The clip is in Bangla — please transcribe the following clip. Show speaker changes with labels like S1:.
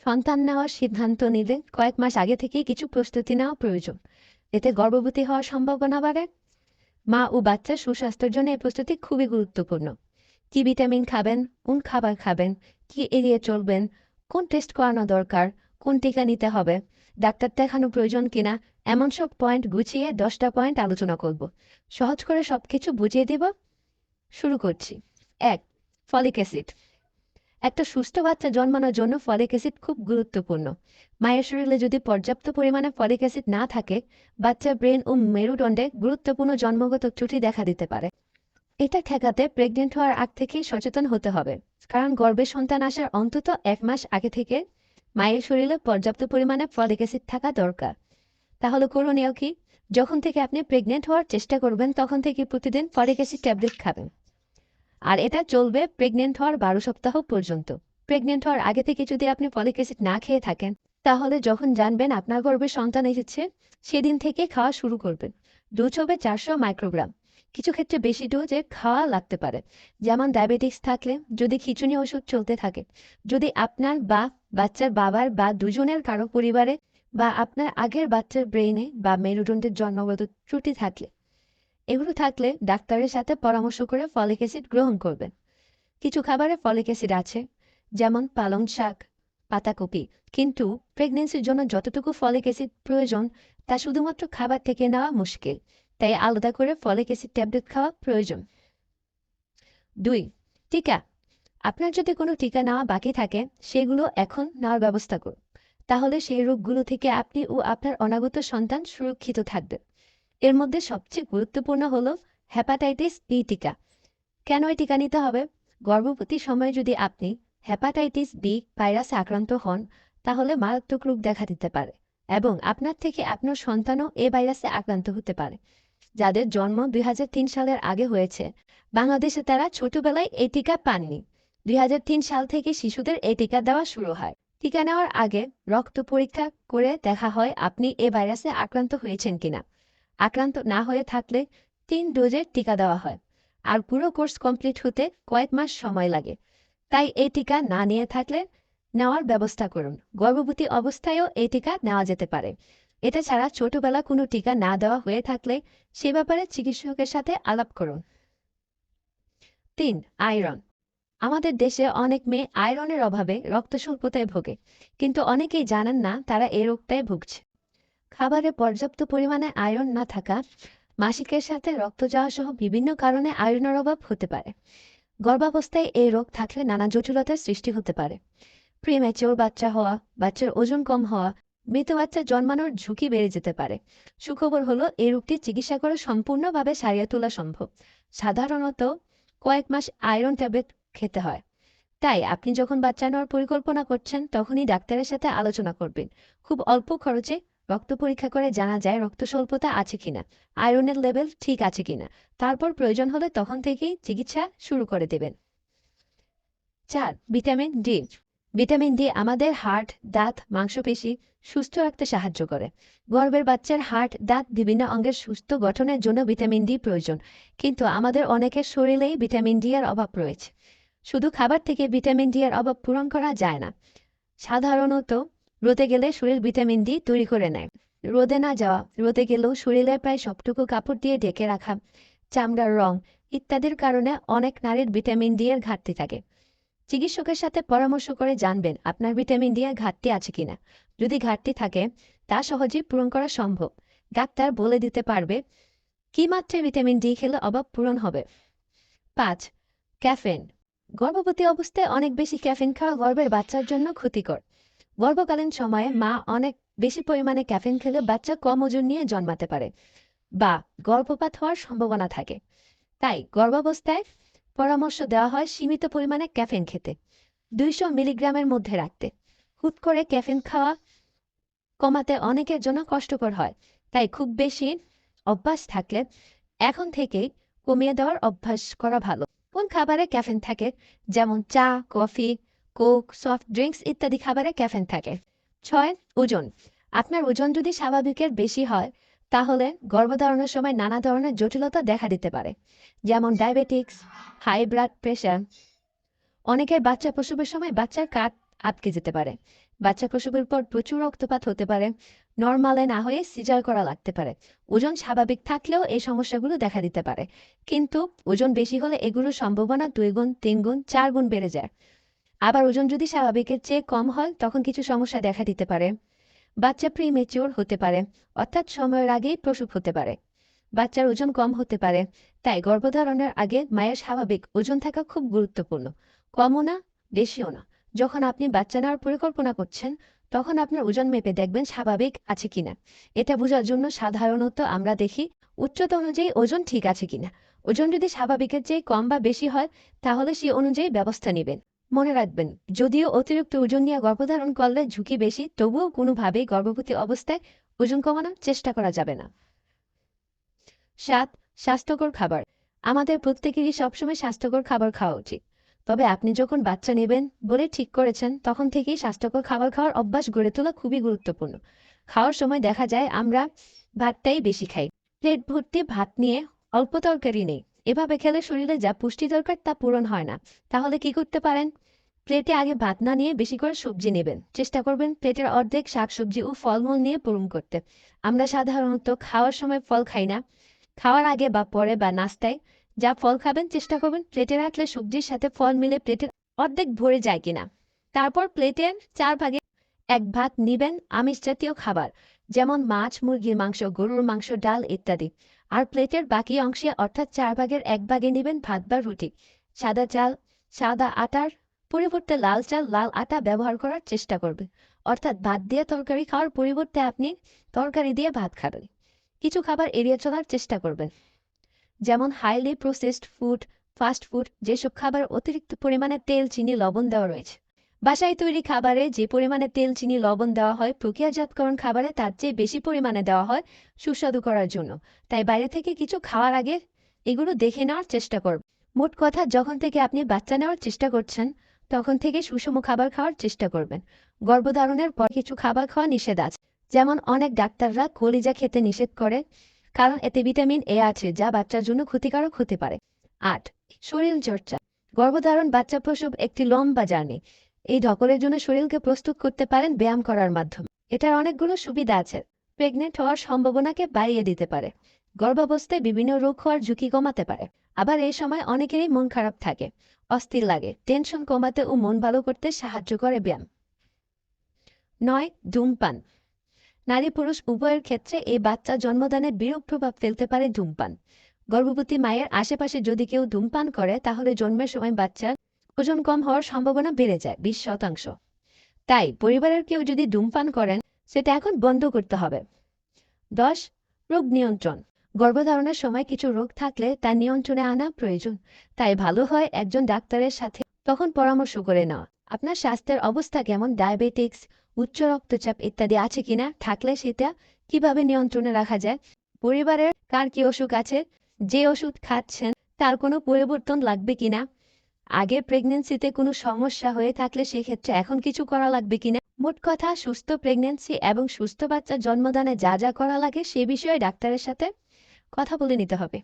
S1: সন্তান নেওয়ার সিদ্ধান্ত নিলে কয়েক মাস আগে থেকেই কিছু প্রস্তুতি নেওয়া প্রয়োজন। এতে গর্ভবতী হওয়ার সম্ভাবনা বাড়ে। মা ও বাচ্চার সুস্বাস্থ্যের জন্য এই প্রস্তুতি খুবই গুরুত্বপূর্ণ। কি ভিটামিন খাবেন, কোন খাবার খাবেন, কি এড়িয়ে চলবেন, কোন টেস্ট করানো দরকার, কোন টিকা নিতে হবে, ডাক্তার দেখানো প্রয়োজন কিনা, এমন সব পয়েন্ট গুছিয়ে 10টা পয়েন্ট আলোচনা করব। সহজ করে সবকিছু বুঝিয়ে দিব। শুরু করছি। 1. Folic acid. একটা সুস্থ বাচ্চা জন্মানোর জন্য ফলিক অ্যাসিড খুব গুরুত্বপূর্ণ। মায়ের শরীরে যদি পর্যাপ্ত পরিমাণে ফলিক অ্যাসিড না থাকে, বাচ্চার ব্রেন ও মেরুদণ্ডে গুরুত্বপূর্ণ জন্মগত ত্রুটি দেখা দিতে পারে। এটা ঠেকাতে প্রেগনেন্ট হওয়ার আগ থেকেই সচেতন হতে হবে, কারণ গর্ভে সন্তান আসার অন্তত 1 মাস আগে থেকে মায়ের শরীরে পর্যাপ্ত পরিমাণে ফলিক অ্যাসিড থাকা দরকার। তাহলে করণীয় কি? যখন থেকে আপনি প্রেগনেন্ট হওয়ার চেষ্টা করবেন তখন থেকে প্রতিদিন ফলিক অ্যাসিড ট্যাবলেট খাবেন, আর এটা চলবে প্রেগনেন্ট হওয়ার 12 সপ্তাহ পর্যন্ত। প্রেগনেন্ট হওয়ার আগে থেকে যদি আপনি ফলিক অ্যাসিড না খেয়ে থাকেন, তাহলে যখন জানবেন আপনার গর্ভে সন্তান এসেছে সেদিন থেকে খাওয়া শুরু করবেন। ডোজ হবে 400 মাইক্রোগ্রাম। কিছু ক্ষেত্রে বেশি ডোজে খাওয়া লাগতে পারে, যেমন ডায়াবেটিস থাকলে, যদি খিঁচুনি ওষুধ চলতে থাকে, যদি আপনার বা বাচ্চার বাবার বা দুজনের কারো পরিবারে বা আপনার আগের বাচ্চার ব্রেইনে বা মেরুদণ্ডের জন্মগত ত্রুটি থাকলে। এগুলো থাকলে ডাক্তারের সাথে পরামর্শ করে ফলিক অ্যাসিড গ্রহণ করবেন। কিছু খাবারে ফলিক অ্যাসিড আছে, যেমন পালং শাক, পাতাকপি, কিন্তু প্রেগনেন্সির জন্য যতটুকু ফলিক অ্যাসিড প্রয়োজন তা শুধুমাত্র খাবার থেকে নেওয়া মুশকিল, তাই আলাদা করে ফলিক অ্যাসিড ট্যাবলেট খাওয়া প্রয়োজন। 2. টিকা। আপনার যদি কোনো টিকা নেওয়া বাকি থাকে, সেগুলো এখন নেওয়ার ব্যবস্থা করুন। তাহলে সেই রোগগুলো থেকে আপনি ও আপনার অনাগত সন্তান সুরক্ষিত থাকবেন। এর মধ্যে সবচেয়ে গুরুত্বপূর্ণ হলো হেপাটাইটিস বি টিকা। কেন এই টিকা নিতে হবে? গর্ভবতী সময়ে যদি আপনি হেপাটাইটিস বি ভাইরাসে আক্রান্ত হন, তাহলে মারাত্মক রোগ দেখা দিতে পারে এবং আপনার থেকে আপনার সন্তানও এ ভাইরাসে আক্রান্ত হতে পারে। যাদের জন্ম 2003 সালের আগে হয়েছে, বাংলাদেশে তারা ছোটবেলায় এই টিকা পাননি। 2003 সাল থেকে শিশুদের এই টিকা দেওয়া শুরু হয়। টিকা নেওয়ার আগে রক্ত পরীক্ষা করে দেখা হয় আপনি এ ভাইরাসে আক্রান্ত হয়েছেন কিনা। আক্রান্ত না হয়ে থাকলে 3 ডোজের টিকা দেওয়া হয়, আর পুরো কোর্স কমপ্লিট হতে কয়েক মাস সময় লাগে। তাই এই টিকা না নিয়ে থাকলে নেওয়ার ব্যবস্থা করুন। গর্ভবতী অবস্থায়ও এই টিকা নেওয়া যেতে পারে। এটা ছাড়া ছোটবেলা কোনো টিকা না দেওয়া হয়ে থাকলে সে ব্যাপারে চিকিৎসকের সাথে আলাপ করুন। 3. আয়রন। আমাদের দেশে অনেক মেয়ে আয়রনের অভাবে রক্ত স্বল্পতায় ভোগে, কিন্তু অনেকেই জানেন না তারা এই রোগটায় ভুগছে। খাবারে পর্যাপ্ত পরিমাণে আয়রন না থাকা, মাসিকের সাথে রক্ত যাওয়া সহ বিভিন্ন কারণে আয়রনের অভাব হতে পারে। গর্ভাবস্থায় এই রোগ থাকলে নানা জটিলতার সৃষ্টি হতে পারে। প্রিম্যাচিওর বাচ্চা হওয়া, বাচ্চার ওজন কম হওয়া, মৃত বাচ্চা জন্মানোর ঝুঁকি বেড়ে যেতে পারে। সুখবর হলো এই রোগটি চিকিৎসা করে সম্পূর্ণভাবে সারিয়ে তোলা সম্ভব। সাধারণত কয়েক মাস আয়রন ট্যাবলেট খেতে হয়। তাই আপনি যখন বাচ্চা নেওয়ার পরিকল্পনা করছেন তখনই ডাক্তারের সাথে আলোচনা করবেন। খুব অল্প খরচে রক্ত পরীক্ষা করে জানা যায় রক্ত স্বল্পতা আছে কিনা, আয়রনের লেভেল ঠিক আছে কিনা। তারপর প্রয়োজন হলে তখন থেকেই চিকিৎসা শুরু করে দেবেন। 4. Vitamin D. ভিটামিন ডি আমাদের হার্ট, দাঁত, মাংসপেশি সুস্থ রাখতে সাহায্য করে। গর্ভের বাচ্চার হার্ট, দাঁত, বিভিন্ন অঙ্গের সুস্থ গঠনের জন্য ভিটামিন ডি প্রয়োজন, কিন্তু আমাদের অনেকের শরীরেই ভিটামিন ডি এর অভাব রয়েছে। শুধু খাবার থেকে ভিটামিন ডি এর অভাব পূরণ করা যায় না। সাধারণত রোদে গেলে শরীর ভিটামিন ডি তৈরি করে নেয়। রোদে না যাওয়া, রোদে গেলেও শরীরের প্রায় সবটুকু কাপড় দিয়ে ঢেকে রাখা, চামড়ার রং ইত্যাদির কারণে অনেক নারীর ভিটামিন ডি এর ঘাটতি থাকে। চিকিৎসকের সাথে পরামর্শ করে জানবেন আপনার ভিটামিন ডি এর ঘাটতি আছে কিনা। যদি ঘাটতি থাকে তা সহজেই পূরণ করা সম্ভব। ডাক্তার বলে দিতে পারবে কি মাত্রায় ভিটামিন ডি খেলে অভাব পূরণ হবে। 5. ক্যাফেন। গর্ভবতী অবস্থায় অনেক বেশি ক্যাফেন খাওয়া গর্ভের বাচ্চার জন্য ক্ষতিকর। গর্ভকালীন সময়ে মা অনেক বেশি পরিমাণে ক্যাফেন খেলে বাচ্চা কম ওজন নিয়ে জন্মাতে পারে বা গর্ভপাত হওয়ার সম্ভাবনা থাকে। তাই গর্ভাবস্থায় পরামর্শ দেওয়া হয় সীমিত পরিমাণে ক্যাফেন খেতে, 200 মিলিগ্রামের মধ্যে রাখতে। হুট করে ক্যাফেন খাওয়া কমাতে অনেকের জন্য কষ্টকর হয়, তাই খুব বেশি অভ্যাস থাকলে এখন থেকেই কমিয়ে দেওয়ার অভ্যাস করা ভালো। কোন খাবারে ক্যাফেন থাকে? যেমন চা, কফি, কোক, সফট ড্রিঙ্কস ইত্যাদি খাবারে ক্যাফেন থাকে। 6. ওজন। আপনার ওজন যদি স্বাভাবিকের বেশি হয়, তাহলে গর্ভধারণের সময় নানা ধরনের জটিলতা দেখা দিতে পারে, যেমন ডায়াবেটিক্স, হাই ব্লাড প্রেশার। অনেকের বাচ্চা প্রসবের সময় বাচ্চার কাঁধ আটকে যেতে পারে, বাচ্চা প্রসবের পর প্রচুর রক্তপাত হতে পারে, নর্মালে না হয়ে সিজার করা লাগতে পারে। ওজন স্বাভাবিক থাকলেও এই সমস্যাগুলো দেখা দিতে পারে, কিন্তু ওজন বেশি হলে এগুলোর সম্ভাবনা 2 গুণ, 3 গুণ, 4 গুণ বেড়ে যায়। আবার ওজন যদি স্বাভাবিকের চেয়ে কম হয় তখন কিছু সমস্যা দেখা দিতে পারে। বাচ্চা প্রিমেচিওর হতে পারে, অর্থাৎ সময়ের আগেই প্রসব হতে পারে। বাচ্চার ওজন কম হতে পারে, তাই গর্ভধারণের আগে মায়ের স্বাভাবিক ওজন থাকা খুব গুরুত্বপূর্ণ। কমও না, বেশিও না। যখন আপনি বাচ্চা নেওয়ার পরিকল্পনা করছেন তখন আপনার ওজন মেপে দেখবেন স্বাভাবিক আছে কিনা। এটা বোঝার জন্য সাধারণত আমরা দেখি উচ্চতা অনুযায়ী ওজন ঠিক আছে কিনা। ওজন যদি স্বাভাবিকের চেয়ে কম বা বেশি হয় তাহলে সেই অনুযায়ী ব্যবস্থা নেবেন। মনে রাখবেন, যদিও অতিরিক্ত ওজন নিয়ে গর্ভধারণ করলে ঝুঁকি বেশি, তবুও কোনোভাবেই গর্ভবতী অবস্থায় ওজন কমানোর চেষ্টা করা যাবে না। 7. স্বাস্থ্যকর খাবার। আমাদের প্রত্যেকেরই সবসময় স্বাস্থ্যকর খাবার খাওয়া উচিত। তবে আপনি যখন বাচ্চা নেবেন বলে ঠিক করেছেন তখন থেকেই স্বাস্থ্যকর খাবার খাওয়ার অভ্যাস গড়ে তোলা খুবই গুরুত্বপূর্ণ। খাওয়ার সময় দেখা যায় আমরা ভাতটাই বেশি খাই, প্লেট ভর্তি ভাত নিয়ে অল্প তরকারি নেই। এভাবে খেলে শরীরে যা পুষ্টি দরকার তা পূরণ হয় না। তাহলে কি করতে পারেন? প্লেটে আগে ভাত না নিয়ে বেশি করে সবজি নেবেন। চেষ্টা করবেন প্লেটের অর্ধেক শাকসবজি ও ফলমূল নিয়ে পূরণ করতে। আমরা সাধারণত খাওয়ার সময় ফল খাই না, খাওয়ার আগে বা পরে বা নাস্তায় যা ফল খাবেন চেষ্টা করবেন প্লেটে রাখলে সবজির সাথে ফল মিলে প্লেটের অর্ধেক ভরে যায় কিনা। তারপর প্লেটের 4 ভাগে 1 ভাগ নিবেন আমিষ জাতীয় খাবার, যেমন মাছ, মুরগির মাংস, গরুর মাংস, ডাল ইত্যাদি। আর প্লেটের বাকি অংশে অর্থাৎ 4 ভাগের 1 ভাগে নিবেন ভাত বা রুটি। সাদা চাল, সাদা আটার পরিবর্তে লাল চাল, লাল আটা ব্যবহার করার চেষ্টা করবেন। অর্থাৎ ভাত দিয়ে তরকারি খাওয়ার পরিবর্তে আপনি তরকারি দিয়ে ভাত খাবেন। কিছু খাবার এড়িয়ে চলার চেষ্টা করবেন, যেমন highly processed food, fast food, যেসব খাবার অতিরিক্ত পরিমাণে তেল, চিনি, লবণ দেওয়া রয়েছে। বাসায় তৈরি খাবারে যে পরিমাণে তেল, চিনি, লবণ দেওয়া হয় প্রক্রিয়াজাতকরণ খাবারে তার চেয়ে বেশি পরিমাণে দেওয়া হয় সুস্বাদু করার জন্য। তাই বাইরে থেকে কিছু খাওয়ার আগে এগুলো দেখে নেওয়ার চেষ্টা করবেন। মোট কথা, যখন থেকে আপনি বাচ্চা নেওয়ার চেষ্টা করছেন তখন থেকে সুষম খাবার খাওয়ার চেষ্টা করবেন। গর্ভধারণের পর কিছু খাবার খাওয়া নিষেধ আছে, যেমন অনেক ডাক্তাররা কলিজা খেতে নিষেধ করে, কারণ এতে ভিটামিন এ আছে যা বাচ্চার জন্য ক্ষতিকারক হতে পারে। 8. শরীর চর্চা। গর্ভধারণ, বাচ্চা প্রসব একটি লম্বা জার্নি। এই ধকলের জন্য শরীরকে প্রস্তুত করতে পারেন ব্যায়াম করার মাধ্যমে। এটার অনেকগুলো সুবিধা আছে। প্রেগনেন্ট হওয়ার সম্ভাবনাকে বাড়িয়ে দিতে পারে, গর্ভাবস্থায় বিভিন্ন রোগ হওয়ার ঝুঁকি কমাতে পারে। আবার এই সময় অনেকেরই মন খারাপ থাকে, অস্থির লাগে, টেনশন কমাতে ও মন ভালো করতে সাহায্য করে ব্যায়াম। 9. ধূমপান। নারী পুরুষ উভয়ের ক্ষেত্রে এই বাচ্চা জন্মদানের বিরূপ প্রভাব ফেলতে পারে ধূমপান। গর্ভবতী মায়ের আশেপাশে যদি কেউ ধূমপান করে তাহলে জন্মের সময় বাচ্চার ওজন কম হওয়ার সম্ভাবনা বেড়ে যায় 20%। তাই পরিবারের কেউ যদি ধূমপান করেন সেটা এখন বন্ধ করতে হবে। 10. রোগ নিয়ন্ত্রণ। গর্ভধারণের সময় কিছু রোগ থাকলে তা নিয়ন্ত্রণে আনা প্রয়োজন। তাই ভালো হয় একজন ডাক্তারের সাথে তখন পরামর্শ করে নেওয়া। আপনার স্বাস্থ্যের অবস্থা কেমন, ডায়াবেটিক্স, উচ্চ রক্তচাপ ইত্যাদি আছে কিনা, থাকলে সেটা কিভাবে নিয়ন্ত্রণে রাখা যায়। পরিবারের কার কি অসুখ আছে, যে ওষুধ খাচ্ছেন তার কোনো পরিবর্তন লাগবে কিনা। আগে প্রেগনেন্সিতে কোনো সমস্যা হয়ে থাকলে সেক্ষেত্রে এখন কিছু করা লাগবে কিনা। মোট কথা, সুস্থ প্রেগনেন্সি এবং সুস্থ বাচ্চা জন্মদানে যা যা করা লাগে সে বিষয়ে ডাক্তারের সাথে কথা বলে নিতে হবে।